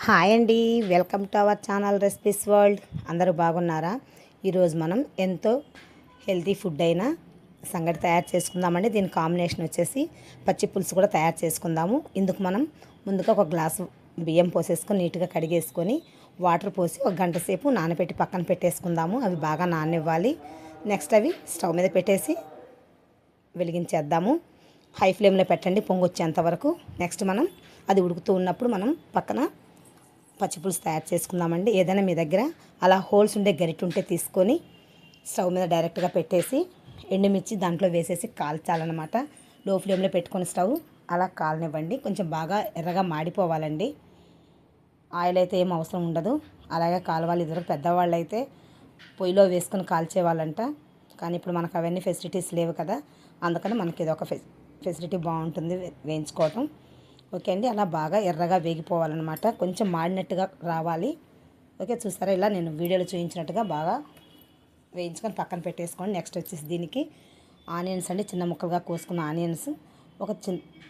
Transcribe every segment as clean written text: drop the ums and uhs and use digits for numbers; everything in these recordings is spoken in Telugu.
హాయ్ అండి, welcome to our channel recipes world. అందరూ బాగున్నారా? ఈరోజు మనం ఎంతో హెల్తీ ఫుడ్ అయిన సంగటి తయారు చేసుకుందామండి. దీని కాంబినేషన్ వచ్చేసి పచ్చి పులుసు కూడా తయారు చేసుకుందాము. ఇందుకు మనం ముందుగా ఒక గ్లాసు బియ్యం పోసేసుకొని నీట్గా కడిగేసుకొని వాటర్ పోసి ఒక గంట సేపు నానబెట్టి పక్కన పెట్టేసుకుందాము. అవి బాగా నాననివ్వాలి. నెక్స్ట్ అవి స్టవ్ మీద పెట్టేసి వెలిగించేద్దాము. హై ఫ్లేమ్లో పెట్టండి పొంగు వచ్చేంత వరకు. నెక్స్ట్ మనం అది ఉడుకుతూ ఉన్నప్పుడు మనం పక్కన పచ్చిపులుసు తయారు చేసుకుందామండి. ఏదైనా మీ దగ్గర అలా హోల్స్ ఉండే గరిటె ఉంటే తీసుకొని స్టవ్ మీద డైరెక్ట్గా పెట్టేసి ఎండుమిర్చి దాంట్లో వేసేసి కాల్చాలన్నమాట. లో ఫ్లేమ్లో పెట్టుకొని స్టవ్ అలా కాలనివ్వండి. కొంచెం బాగా ఎర్రగా మాడిపోవాలండి. ఆయిల్ అయితే ఏం అవసరం ఉండదు, అలాగే కాలవాలి. ఇద్దరు పెద్దవాళ్ళు అయితే పొయ్యిలో వేసుకొని కాల్చేవాళ్ళంట. కానీ ఇప్పుడు మనకు అవన్నీ ఫెసిలిటీస్ లేవు కదా, అందుకని మనకి ఇది ఒక ఫెసిలిటీ బాగుంటుంది వేయించుకోవటం. ఓకే అండి, అలా బాగా ఎర్రగా వేగిపోవాలన్నమాట. కొంచెం మాడినట్టుగా రావాలి. ఓకే, చూస్తారా? ఇలా నేను వీడియోలో చూపించినట్టుగా బాగా వేయించుకొని పక్కన పెట్టేసుకోండి. నెక్స్ట్ వచ్చేసి దీనికి ఆనియన్స్ అండి, చిన్న ముక్కలుగా కోసుకున్న ఆనియన్స్, ఒక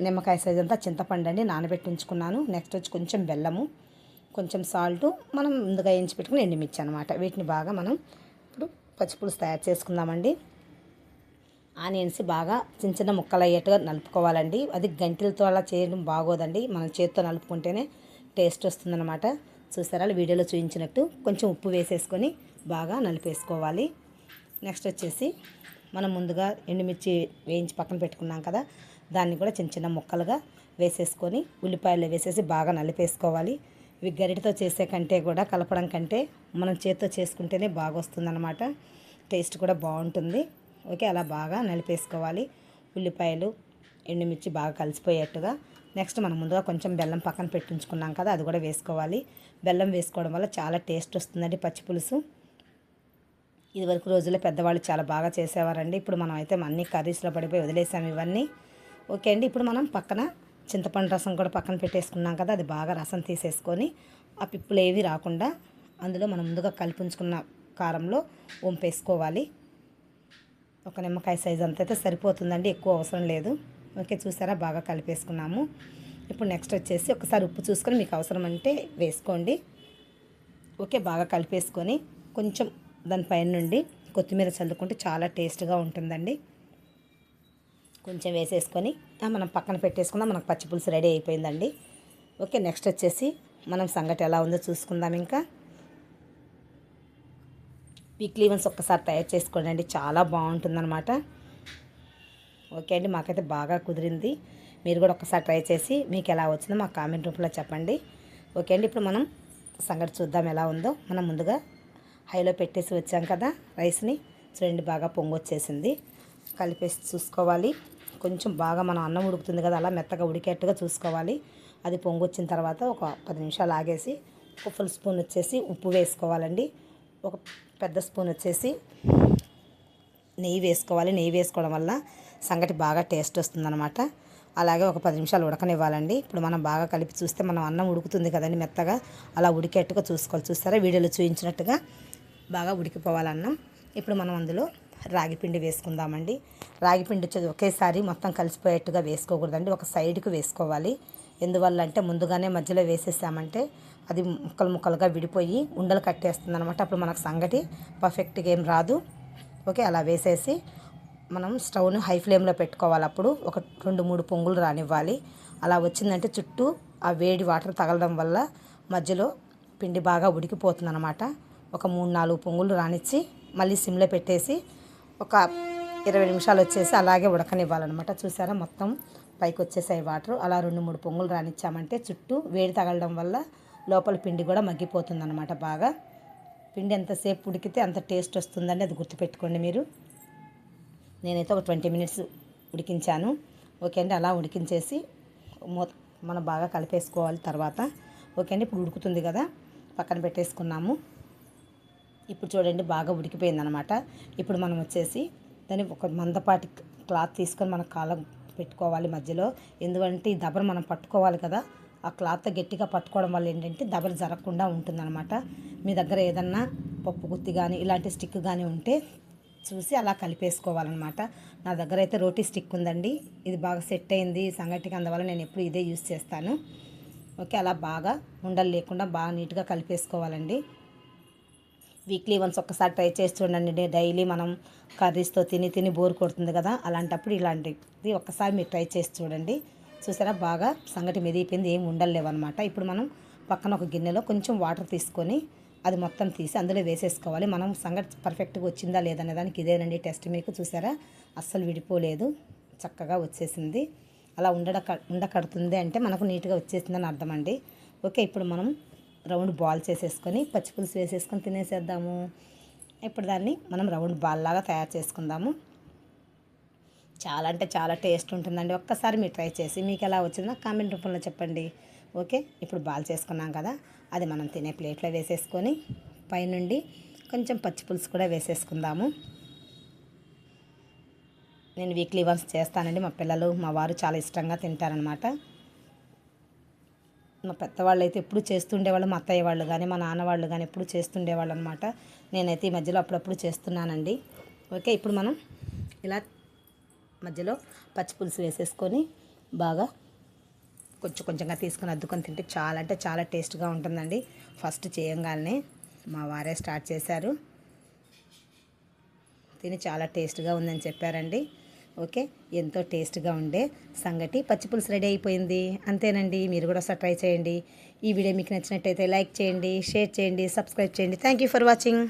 నిమ్మకాయ సైజ్ అంతా చింతపండు అండి నానబెట్టి ఉంచుకున్నాను. నెక్స్ట్ వచ్చి కొంచెం బెల్లము, కొంచెం సాల్టు, మనం ముందుగా వేయించి పెట్టుకుని ఎండుమిర్చి అనమాట. వీటిని బాగా మనం ఇప్పుడు పచ్చిపులుసు తయారు చేసుకుందామండి. ఆనియన్స్ బాగా చిన్న చిన్న ముక్కలు అయ్యేట్టుగా నలుపుకోవాలండి. అది గంటెలతో అలా చేయడం బాగోదండి, మనం చేతితో నలుపుకుంటేనే టేస్ట్ వస్తుందన్నమాట. చూసారా? వీడియోలో చూపించినట్టు కొంచెం ఉప్పు వేసేసుకొని బాగా నలిపేసుకోవాలి. నెక్స్ట్ వచ్చేసి మనం ముందుగా ఎండుమిర్చి వేయించి పక్కన పెట్టుకున్నాం కదా, దాన్ని కూడా చిన్న చిన్న ముక్కలుగా వేసేసుకొని ఉల్లిపాయలు వేసేసి బాగా నలిపేసుకోవాలి. ఇవి గరిటతో చేసే కంటే కూడా కలపడం కంటే మనం చేతితో చేసుకుంటేనే బాగా వస్తుందన్నమాట. టేస్ట్ కూడా బాగుంటుంది. ఓకే, అలా బాగా నలిపేసుకోవాలి. ఉల్లిపాయలు ఎండుమిర్చి బాగా కలిసిపోయేట్టుగా. నెక్స్ట్ మనం ముందుగా కొంచెం బెల్లం పక్కన పెట్టించుకున్నాం కదా, అది కూడా వేసుకోవాలి. బెల్లం వేసుకోవడం వల్ల చాలా టేస్ట్ వస్తుందండి పచ్చి పులుసు. ఇదివరకు రోజుల్లో పెద్దవాళ్ళు చాలా బాగా చేసేవారండి. ఇప్పుడు మనం అయితే అన్ని కర్రీస్లో పడిపోయి వదిలేసాము ఇవన్నీ. ఓకే అండి, ఇప్పుడు మనం పక్కన చింతపండు రసం కూడా పక్కన పెట్టేసుకున్నాం కదా, అది బాగా రసం తీసేసుకొని ఆ పిప్పులు ఏవి రాకుండా అందులో మనం ముందుగా కలిపి ఉంచుకున్న కారంలో వంపేసుకోవాలి. ఒక నిమ్మకాయ సైజ్ అంత అయితే సరిపోతుందండి, ఎక్కువ అవసరం లేదు. ఓకే, చూసారా? బాగా కలిపేసుకున్నాము. ఇప్పుడు నెక్స్ట్ వచ్చేసి ఒకసారి ఉప్పు చూసుకొని మీకు అవసరం అంటే వేసుకోండి. ఓకే, బాగా కలిపేసుకొని కొంచెం దానిపైన నుండి కొత్తిమీర చల్లుకుంటే చాలా టేస్ట్గా ఉంటుందండి. కొంచెం వేసేసుకొని మనం పక్కన పెట్టేసుకుందాం. మనకు పచ్చి పులుసు రెడీ అయిపోయిందండి. ఓకే, నెక్స్ట్ వచ్చేసి మనం సంగటి ఎలా ఉందో చూసుకుందాం. ఇంకా వీక్లీ వన్స్ ఒక్కసారి తయారు చేసుకోండి అండి, చాలా బాగుంటుందన్నమాట. ఓకే అండి, మాకైతే బాగా కుదిరింది. మీరు కూడా ఒక్కసారి ట్రై చేసి మీకు ఎలా వచ్చిందో మాకు కామెంట్ రూపంలో చెప్పండి. ఓకే అండి, ఇప్పుడు మనం సంగటి చూద్దాం ఎలా ఉందో. మనం ముందుగా హైలో పెట్టేసి వచ్చాం కదా రైస్ని, చూడండి బాగా పొంగు వచ్చేసింది. కలిపేసి చూసుకోవాలి. కొంచెం బాగా మనం అన్నం ఉడుకుతుంది కదా, అలా మెత్తగా ఉడికేట్టుగా చూసుకోవాలి. అది పొంగు వచ్చిన తర్వాత ఒక 10 నిమిషాలు ఆగేసి ఒక ఫుల్ స్పూన్ వచ్చేసి ఉప్పు వేసుకోవాలండి. ఒక పెద్ద స్పూన్ వచ్చేసి నెయ్యి వేసుకోవాలి. నెయ్యి వేసుకోవడం వల్ల సంగటి బాగా టేస్ట్ వస్తుందన్నమాట. అలాగే ఒక 10 నిమిషాలు ఉడకనివ్వాలండి. ఇప్పుడు మనం బాగా కలిపి చూస్తే మనం అన్నం ఉడుకుతుంది కదండి మెత్తగా, అలా ఉడికేట్టుగా చూసుకోవాలి. చూస్తారా? వీడియోలో చూపించినట్టుగా బాగా ఉడికిపోవాలి అన్నం. ఇప్పుడు మనం అందులో రాగి పిండి వేసుకుందామండి. రాగి పిండి వచ్చేది ఒకేసారి మొత్తం కలిసిపోయేట్టుగా వేసుకోకూడదండి, ఒక సైడ్కి వేసుకోవాలి. ఎందువల్ల అంటే ముందుగానే మధ్యలో వేసేసామంటే అది ముక్కలు ముక్కలుగా విడిపోయి ఉండలు కట్టేస్తుంది అనమాట. అప్పుడు మనకు సంగటి పర్ఫెక్ట్గా ఏం రాదు. ఓకే, అలా వేసేసి మనం స్టవ్ను హై ఫ్లేమ్లో పెట్టుకోవాలి. అప్పుడు ఒక 2-3 పొంగులు రానివ్వాలి. అలా వచ్చిందంటే చుట్టూ ఆ వేడి వాటర్ తగలడం వల్ల మధ్యలో పిండి బాగా ఉడికిపోతుంది అనమాట. ఒక 3-4 పొంగులు రానిచ్చి మళ్ళీ సిమ్లో పెట్టేసి ఒక 20 నిమిషాలు వచ్చేసి అలాగే ఉడకనివ్వాలన్నమాట. చూసారా? మొత్తం పైకి వచ్చేసాయి వాటర్. అలా 2-3 పొంగులు రానిచ్చామంటే చుట్టూ వేడి తగలడం వల్ల లోపల పిండి కూడా మగ్గిపోతుంది అనమాట. బాగా పిండి ఎంతసేపు ఉడికితే అంత టేస్ట్ వస్తుందండి, అది గుర్తుపెట్టుకోండి మీరు. నేనైతే ఒక 20 మినిట్స్ ఉడికించాను. ఓకే అండి, అలా ఉడికించేసి మనం బాగా కలిపేసుకోవాలి తర్వాత. ఓకే అండి, ఇప్పుడు ఉడుకుతుంది కదా, పక్కన పెట్టేసుకున్నాము. ఇప్పుడు చూడండి బాగా ఉడికిపోయిందనమాట. ఇప్పుడు మనం వచ్చేసి దాన్ని ఒక మందపాటి క్లాత్ తీసుకొని మన కాళ్ళ పెట్టుకోవాలి మధ్యలో. ఎందుకంటే ఈ దబర మనం పట్టుకోవాలి కదా, ఆ క్లాత్ గట్టిగా పట్టుకోవడం వల్ల ఏంటంటే దబర జరగకుండా ఉంటుందన్నమాట. మీ దగ్గర ఏదన్నా పప్పు గుత్తి కానీ ఇలాంటి స్టిక్ కానీ ఉంటే చూసి అలా కలిపేసుకోవాలన్నమాట. నా దగ్గర అయితే రోటీ స్టిక్ ఉందండి, ఇది బాగా సెట్ అయింది సంగటికి, అందువల్ల నేను ఎప్పుడు ఇదే యూస్ చేస్తాను. ఓకే, అలా బాగా ఉండలు లేకుండా బాగా నీట్గా కలిపేసుకోవాలండి. వీక్లీ వన్స్ ఒక్కసారి ట్రై చేసి చూడండి. డైలీ మనం కర్రీస్తో తిని తిని బోర్ కొడుతుంది కదా, అలాంటప్పుడు ఇలాంటిది ఒక్కసారి మీరు ట్రై చేసి చూడండి. చూసారా, బాగా సంగటి మెదిగిపోయింది, ఏం ఉండలేవన్నమాట. ఇప్పుడు మనం పక్కన ఒక గిన్నెలో కొంచెం వాటర్ తీసుకొని అది మొత్తం తీసి అందులో వేసేసుకోవాలి. మనం సంగటి పర్ఫెక్ట్గా వచ్చిందా లేదనే దానికి ఇదేనండి టెస్ట్. మీకు చూసారా, అస్సలు విడిపోలేదు, చక్కగా వచ్చేసింది. అలా ఉండకడుతుంది అంటే మనకు నీట్గా వచ్చేసిందని అర్థం అండి. ఓకే, ఇప్పుడు మనం రౌండ్ బాల్ చేసేసుకొని పచ్చిపులుసు వేసేసుకొని తినేసేద్దాము. ఇప్పుడు దాన్ని మనం రౌండ్ బాల్ లాగా తయారు చేసుకుందాము. చాలా అంటే చాలా టేస్ట్ ఉంటుందండి. ఒక్కసారి మీరు ట్రై చేసి మీకు ఎలా వచ్చిందో కామెంట్ రూపంలో చెప్పండి. ఓకే, ఇప్పుడు బాల్ చేసుకున్నాం కదా, అది మనం తినే ప్లేట్లో వేసేసుకొని పైనుండి కొంచెం పచ్చిపులుసు కూడా వేసేసుకుందాము. నేను వీక్లీ వన్స్ చేస్తానండి. మా పిల్లలు మా వారు చాలా ఇష్టంగా తింటారనమాట. మా పెద్దవాళ్ళు అయితే ఎప్పుడు చేస్తుండేవాళ్ళు, మా అత్తయ్య వాళ్ళు కానీ మా నాన్న వాళ్ళు కానీ ఎప్పుడు చేస్తుండేవాళ్ళు అనమాట. నేనైతే ఈ మధ్యలో అప్పుడప్పుడు చేస్తున్నానండి. ఓకే, ఇప్పుడు మనం ఇలా మధ్యలో పచ్చిపులుసు వేసేసుకొని బాగా కొంచెం కొంచెంగా తీసుకొని అద్దుకొని తింటే చాలా అంటే చాలా టేస్ట్గా ఉంటుందండి. ఫస్ట్ చేయంగానే మా వారే స్టార్ట్ చేశారు, తిని చాలా టేస్ట్గా ఉందని చెప్పారండి. ఓకే, ఎంతో టేస్ట్గా ఉండే సంగటి పచ్చిపులుసు రెడీ అయిపోయింది. అంతేనండి, మీరు కూడా ఒకసారి ట్రై చేయండి. ఈ వీడియో మీకు నచ్చినట్టయితే లైక్ చేయండి, షేర్ చేయండి, సబ్స్క్రైబ్ చేయండి. Thank you for watching.